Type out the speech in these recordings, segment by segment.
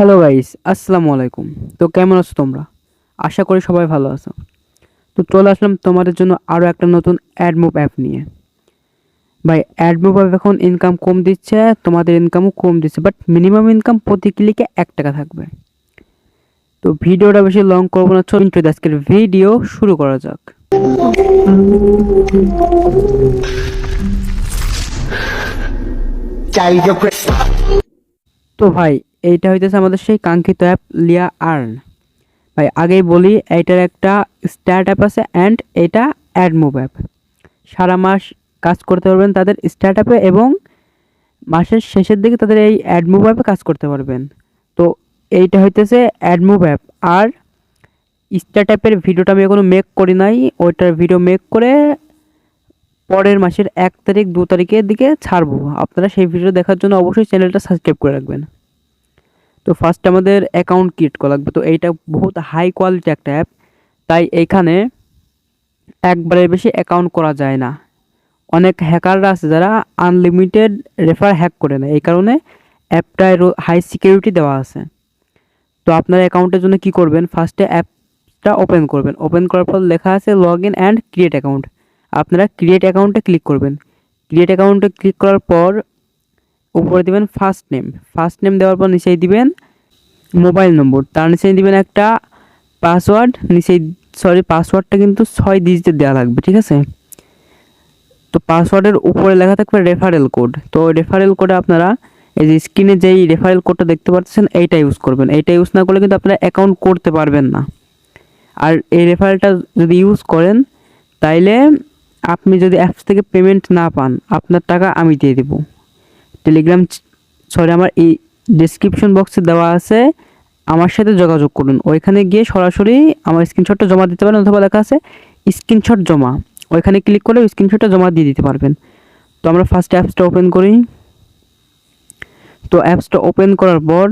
Hello guys, আসসালামু আলাইকুম। তো কেমন আছো তোমরা? আশা করি সবাই ভালো আছো। তো চলে আসলাম তোমাদের জন্য আরও একটা নতুন অ্যাডমোব অ্যাপ নিয়ে। ভাই অ্যাডমোব অ্যাপ এখন ইনকাম কম দিচ্ছে, তোমাদের ইনকামও কম দিচ্ছে, বাট মিনিমাম ইনকাম প্রতি ক্লিকে 1 টাকা থাকবে। তো ভিডিওটা বেশি লং করবো না, চলুন আজকের ভিডিও শুরু করা যাক। তো ভাই এইটা হইতেছে আমাদের সেই কাঙ্ক্ষিত অ্যাপ লিয়া আর্ন। ভাই আগেই বলি, এইটার একটা স্টার্ট অ্যাপ আছে অ্যান্ড এটা অ্যাডমোব অ্যাপ। সারা মাস কাজ করতে পারবেন তাদের স্টার্ট অ্যাপে এবং মাসের শেষের দিকে তাদের এই অ্যাডমোব অ্যাপে কাজ করতে পারবেন। তো এইটা হইতেছে অ্যাডমোব অ্যাপ। আর স্টার্ট অ্যাপের ভিডিওটা আমি এখনো মেক করি নাই, ওইটার ভিডিও মেক করে পরের মাসের 1 তারিখ 2 তারিখের দিকে ছাড়বো। আপনারা সেই ভিডিও দেখার জন্য অবশ্যই চ্যানেলটা সাবস্ক্রাইব করে রাখবেন। তো ফার্স্ট আমাদের অ্যাকাউন্ট ক্রিয়েট করা লাগবে। তো এইটা বহুত হাই কোয়ালিটি একটা অ্যাপ, তাই এইখানে একবারের বেশি অ্যাকাউন্ট করা যায় না। অনেক হ্যাকাররা আছে যারা আনলিমিটেড রেফার হ্যাক করে নেয়, এই কারণে অ্যাপটায় হাই সিকিউরিটি দেওয়া আছে। তো আপনার অ্যাকাউন্টের জন্য কি করবেন, ফার্স্টে অ্যাপটা ওপেন করবেন। ওপেন করার পর লেখা আছে log in and create account. আপনারা ক্রিয়েট অ্যাকাউন্টে ক্লিক করবেন। ক্রিয়েট অ্যাকাউন্টে ক্লিক করার পর উপরে দিবেন ফার্স্ট নেম। ফার্স্ট নেম দেওয়ার পর নিচেই দিবেন মোবাইল নম্বর, তার নিচেই দিবেন একটা পাসওয়ার্ড। পাসওয়ার্ডটা কিন্তু 6 ডিজিটের দেওয়া লাগবে, ঠিক আছে? তো পাসওয়ার্ডের উপরে লেখা থাকবে রেফারেল কোড। তো রেফারেল কোডে আপনারা এই যে স্ক্রিনে যেই রেফারেল কোডটা দেখতে পাচ্ছেন এইটা ইউজ করবেন। এইটা ইউজ না করলে কিন্তু আপনারা অ্যাকাউন্ট করতে পারবেন না। আর এই রেফারেলটা যদি ইউজ করেন তাইলে আপনি যদি অ্যাপস থেকে পেমেন্ট না পান, আপনার টাকা আমি দিয়ে দেবো। আমার এই ডেসক্রিপশন বক্সে দেওয়া আছে, আমার সাথে যোগাযোগ করুন। ওইখানে গিয়ে সরাসরি আমার স্ক্রিনশটটা জমা দিতে পারেন, অথবা লেখা আছে স্ক্রিনশট জমা, ওইখানে ক্লিক করে স্ক্রিনশটটা জমা দিয়ে দিতে পারবেন। তো আমরা ফার্স্ট অ্যাপসটা ওপেন করি। তো অ্যাপসটা ওপেন করার পর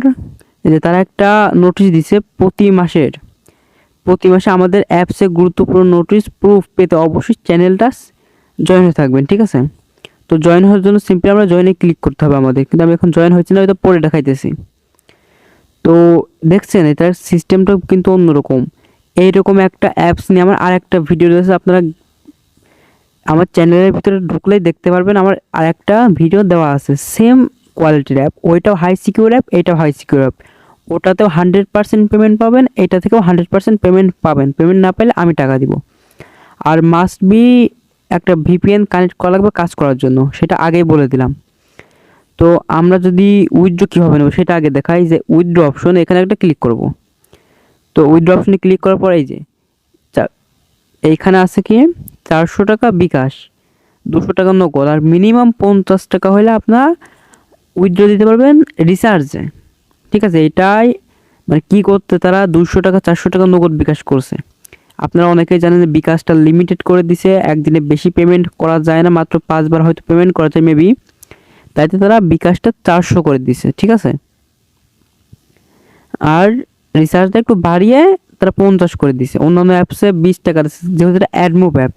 এই যে তারা একটা নোটিশ দিছে প্রতি মাসে আমাদের অ্যাপসে গুরুত্বপূর্ণ নোটিশ প্রুফ পেতে অবশ্যই চ্যানেলটা জয়েন হয়ে থাকবেন, ঠিক আছে? তো জয়েন হওয়ার জন্য সিম্পলি আমরা জয়েনে ক্লিক করতে হবে আমাদের, কিন্তু আমি এখন জয়েন হয়েছি না, হয়তো পরে দেখাইতেছি। তো দেখছেন এটার সিস্টেমটা কিন্তু অন্যরকম। এইরকম একটা অ্যাপস নিয়ে আমার আর একটা ভিডিও রয়েছে, আপনারা আমার চ্যানেলের ভিতরে ঢুকলেই দেখতে পারবেন। আমার আর একটা ভিডিও দেওয়া আছে সেম কোয়ালিটির অ্যাপ, ওইটাও হাই সিকিউর অ্যাপ, এইটাও হাই সিকিউর অ্যাপ। ওটাতেও 100% পেমেন্ট পাবেন, এটা থেকেও 100% পেমেন্ট পাবেন। পেমেন্ট না পেলে আমি টাকা দিব। আর মাস্ট বি একটা ভিপিএন কানেক্ট করা লাগবে কাজ করার জন্য, সেটা আগেই বলে দিলাম। তো আমরা যদি উইথড্র কীভাবে নেব সেটা আগে দেখাই। যে উইথড্র অপশন, এখানে একটা ক্লিক করব। তো উইথড্র অপশনে ক্লিক করার পর এই যে এইখানে আছে কি 400 টাকা বিকাশ, 200 টাকা নগদ, আর মিনিমাম 50 টাকা হলে আপনার উইথড্র দিতে পারবেন রিচার্জে, ঠিক আছে? এটাই মানে কী করতে তারা 200 টাকা 400 টাকা নগদ বিকাশ করছে। আপনারা অনেকেই জানেন যে বিকাশটা লিমিটেড করে দিছে, একদিনে বেশি পেমেন্ট করা যায় না, মাত্র 5 বার হয়তো পেমেন্ট করা যায় মেবি, তাইতে তারা বিকাশটা 400 করে দিছে, ঠিক আছে? আর রিচার্জটা একটু বাড়িয়ে তারা 50 করে দিছে। অন্যান্য অ্যাপসে 20 টাকা দিচ্ছে, যেহেতু এটা অ্যাডমোব অ্যাপ,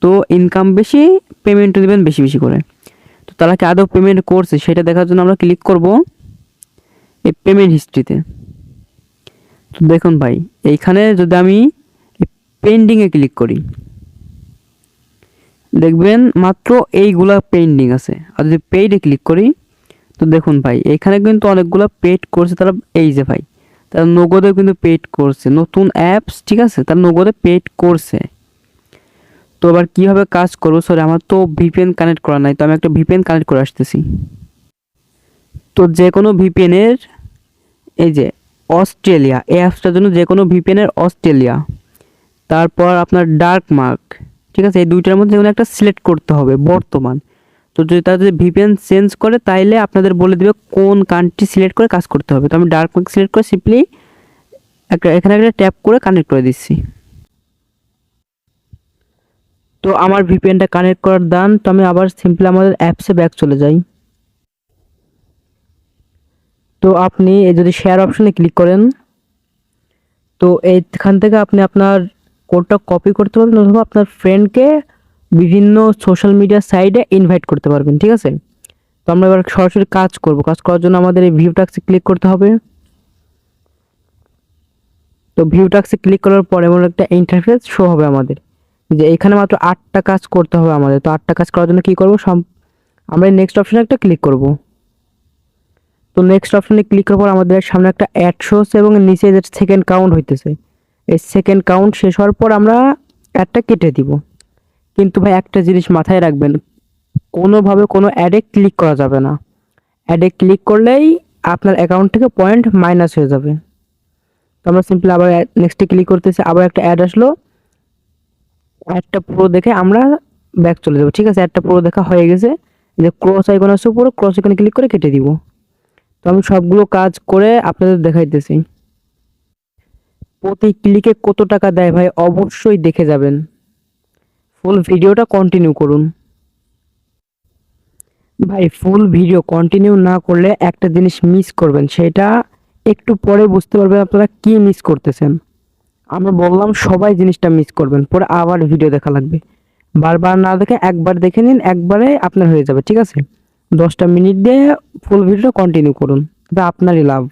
তো ইনকাম বেশি, পেমেন্টও দেবেন বেশি বেশি করে। তো তারা কি আদৌ পেমেন্ট করছে সেটা দেখার জন্য আমরা ক্লিক করব এই পেমেন্ট হিস্ট্রিতে। তো দেখুন ভাই, এইখানে যদি আমি পেন্ডিংয়ে ক্লিক করি, দেখবেন মাত্র এইগুলা পেন্ডিং আছে। আর যদি পেইডে ক্লিক করি, তো দেখুন ভাই এখানে কিন্তু অনেকগুলো পেড করছে তারা। এই যে ভাই তারা নগদে কিন্তু পেড করছে, নতুন অ্যাপস, ঠিক আছে? তারা নগদে পেড করছে। তো আবার কীভাবে কাজ করবো, সরি আমার তো ভিপিএন কানেক্ট করা নাই, তো আমি একটা ভিপিএন কানেক্ট করে আসতেছি। তো যে কোনো ভিপিএনের এই যে অস্ট্রেলিয়া, এই অ্যাপসটার জন্য যে কোনো ভিপিএনের অস্ট্রেলিয়া, তারপর আপনার ডার্ক মার্ক, ঠিক আছে? এই দুইটার মধ্যে যে কোনো একটা সিলেক্ট করতে হবে বর্তমান। তো যদি তারা যদি ভিপিএন চেঞ্জ করে তাইলে আপনাদের বলে দেবে কোন কান্ট্রি সিলেক্ট করে কাজ করতে হবে। তো আমি ডার্ক মার্ক সিলেক্ট করে সিম্পলি এখানে একটা ট্যাপ করে কানেক্ট করে দিচ্ছি। তো আমার ভিপিএনটা কানেক্ট করার দান। তো আমি আবার সিম্পলি আমাদের অ্যাপসে ব্যাক চলে যাই। তো আপনি যদি শেয়ার অপশনে ক্লিক করেন, তো এইখান থেকে আপনি আপনার কোডটা কপি করতে পারবেন, অথবা আপনার ফ্রেন্ডকে বিভিন্ন সোশ্যাল মিডিয়া সাইটে ইনভাইট করতে পারবেন, ঠিক আছে? তো আমরা এবার সরাসরি কাজ করব। কাজ করার জন্য আমাদের এই ভিউ টাক্সে ক্লিক করতে হবে। তো ভিউ টাস্কে ক্লিক করার পরে এমন একটা ইন্টারফেস শো হবে আমাদের, যে এখানে মাত্র 8টা কাজ করতে হবে আমাদের। তো 8টা কাজ করার জন্য কি করব, আমরা নেক্সট অপশনে একটা ক্লিক করব। তো নেক্সট অপশনে ক্লিক করার পর আমাদের সামনে একটা অ্যাড শো হচ্ছে এবং নিচে যে সেকেন্ড কাউন্ট হইতেছে, এই সেকেন্ড কাউন্ট শেষ হওয়ার পর আমরা অ্যাডটা কেটে দিব। কিন্তু ভাই একটা জিনিস মাথায় রাখবেন, কোনোভাবে কোনো অ্যাডে ক্লিক করা যাবে না। অ্যাডে ক্লিক করলেই আপনার অ্যাকাউন্ট থেকে পয়েন্ট মাইনাস হয়ে যাবে। তো আমরা সিম্পলি আবার নেক্সটে ক্লিক করতেছি, আবার একটা অ্যাড আসলো, অ্যাডটা পুরো দেখে আমরা ব্যাক চলে যাবো। ঠিক আছে, অ্যাডটা পুরো দেখা হয়ে গেছে, যে ক্রস আইকন আছে পুরো ক্রস আইকনে ক্লিক করে কেটে দিব। তো আমি সবগুলো কাজ করে আপনাদের দেখাইতেছি। প্রতি ক্লিকে কত টাকা দেয় ভাই অবশ্যই দেখে যাবেন, ফুল ভিডিওটা কন্টিনিউ করুন। ভাই ফুল ভিডিও কন্টিনিউ না করলে একটা জিনিস মিস করবেন, সেটা একটু পরে বুঝতে পারবেন আপনারা কি মিস করতেছেন। আমরা বললাম সবাই জিনিসটা মিস করবেন, পরে আবার ভিডিও দেখা লাগবে। বারবার না দেখে একবার দেখে নিন, একবারে আপনার হয়ে যাবে। ঠিক আছে, 10টা মিনিট দিয়ে ফুল ভিডিওটা কন্টিনিউ করুন, এটা আপনারই লাভ।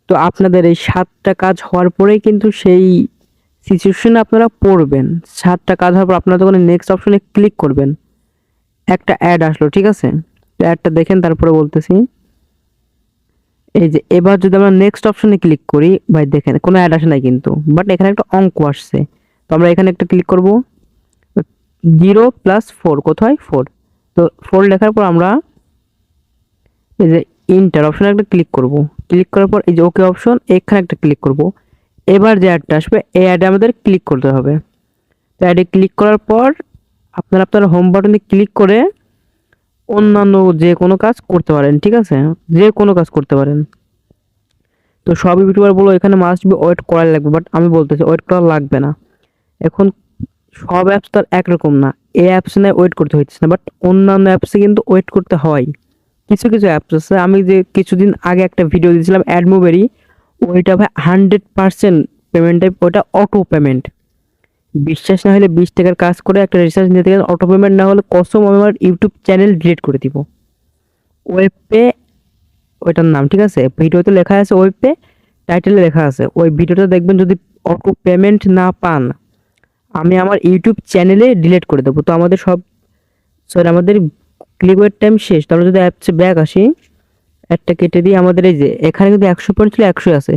তো আপনাদের এই 7টা কাজ হওয়ার পরেই কিন্তু সেই সিচুয়েশনে আপনারা পড়বেন। 7টা কাজ হওয়ার পর আপনারা যখন নেক্সট অপশনে ক্লিক করবেন, একটা অ্যাড আসলো। ঠিক আছে, অ্যাডটা দেখেন তারপরে বলতেছি। এই যে এবার যদি আমরা নেক্সট অপশনে ক্লিক করি, ভাই দেখেন কোনো অ্যাড আসে নাই কিন্তু, বাট এখানে একটা অঙ্ক আসছে। তো আমরা এখানে একটা ক্লিক করব, 0 + 4 কোথায় 4। তো 4 লেখার পর আমরা এই যে ইন্টার অপশনে একটা ক্লিক করব। ক্লিক করার পর এই যে ওকে অপশন, এখানে একটা ক্লিক করব। এবার যে অ্যাডটা আসবে এই অ্যাডে আমাদের ক্লিক করতে হবে। তো অ্যাডে ক্লিক করার পর আপনারা আপনার হোম বাটনে ক্লিক করে অন্যান্য যে কোনো কাজ করতে পারেন। ঠিক আছে, যে কোনো কাজ করতে পারেন। তো সব ইউটিউবার বলো এখানে মাস্ট বি ওয়েট করা লাগবে, বাট আমি বলতেছি ওয়েট করা লাগবে না। এখন সব অ্যাপস তো আর একরকম না, এই অ্যাপসে না ওয়েট করতে হচ্ছে না, বাট অন্যান্য অ্যাপসে কিন্তু ওয়েট করতে হয়। কিছু কিছু অ্যাপস আছে, আমি যে কিছুদিন আগে একটা ভিডিও দিয়েছিলাম অ্যাডমোবেরই, ওইটা ভাই 100% পেমেন্ট টাইপ, ওইটা অটো পেমেন্ট। বিশ্বাস না হলে 20 টাকার কাজ করে একটা রিচার্জ নিতে গেলে অটো পেমেন্ট না হলে কসম আমি আমার ইউটিউব চ্যানেল ডিলিট করে দিব। ওয়েব পে ওইটার নাম, ঠিক আছে, ভিডিওতে লেখা আছে ওয়েব পে, টাইটেলে লেখা আছে। ওই ভিডিওটা দেখবেন, যদি অটো পেমেন্ট না পান আমি আমার ইউটিউব চ্যানেলে ডিলিট করে দেবো। তো আমাদের সব সরি আমাদের ক্লিকওয়েট টাইম শেষ। তাহলে যদি অ্যাপসে ব্যাক আসি, একটা কেটে দিয়ে আমাদের এই যে এখানে কিন্তু 100 পয়েন্ট ছিল 100 আছে।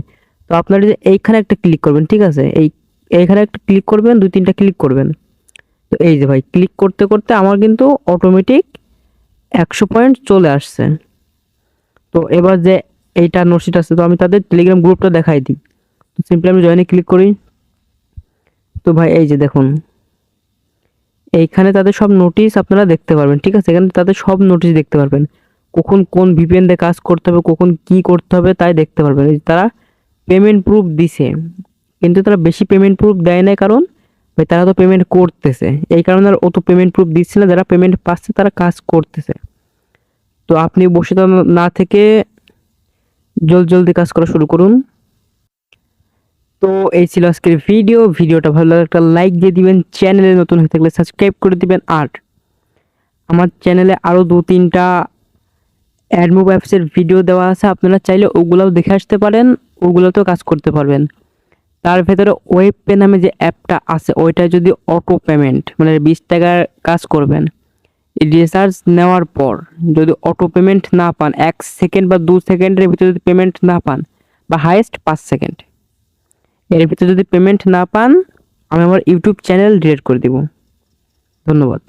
তো আপনারা যে এইখানে একটা ক্লিক করবেন, ঠিক আছে, এইখানে একটা ক্লিক করবেন, 2-3টা ক্লিক করবেন। তো এই যে ভাই ক্লিক করতে করতে আমার কিন্তু অটোমেটিক 100 পয়েন্ট চলে আসছে। তো এবার যে এইটা নোটশিট আছে, তো আমি তাদের টেলিগ্রাম গ্রুপটা দেখাই দিই। তো সিম্পলি আমি জয়েনে ক্লিক করি। তো ভাই এই যে দেখুন, এইখানে তাদের সব নোটিশ আপনারা দেখতে পারবেন। ঠিক আছে, এখানে তাদের সব নোটিশ দেখতে পারবেন, কখন কোন ভিপিএন দিয়ে কাজ করতে হবে, কখন কি করতে হবে তাই দেখতে পারবেন। এই যে তারা পেমেন্ট প্রুফ দিছে, কিন্তু তারা বেশি পেমেন্ট প্রুফ দেয় না, কারণ ভাই তারা তো পেমেন্ট করতেছে, এই কারণে আর অত পেমেন্ট প্রুফ দিচ্ছে না। যারা পেমেন্ট পাচ্ছে তারা কাজ করতেছে। তো আপনি বসে না থেকে জলদি কাজ করা শুরু করুন। তো এই ছিল আজকের ভিডিওটা ভালো লাগলে একটা লাইক দিয়ে দিবেন, চ্যানেলে নতুন হয়ে থাকলে সাবস্ক্রাইব করে দিবেন। আর আমার চ্যানেলে আরও 2-3টা অ্যাডমোব অ্যাপসের ভিডিও দেওয়া আছে, আপনারা চাইলে ওগুলোও দেখে আসতে পারেন, ওগুলোতেও কাজ করতে পারবেন। তার ভেতরে ওয়েব পে নামে যে অ্যাপটা আছে, ওইটা যদি অটো পেমেন্ট মানে 20 টাকার কাজ করবেন, রিচার্জ নেওয়ার পর যদি অটো পেমেন্ট না পান, 1 সেকেন্ড বা 2 সেকেন্ডের ভিতরে যদি পেমেন্ট না পান, বা হাইয়েস্ট 5 সেকেন্ড এর ভিতরে যদি পেমেন্ট না পান, আমি আমার ইউটিউব চ্যানেল ডিলিট করে দিব। ধন্যবাদ।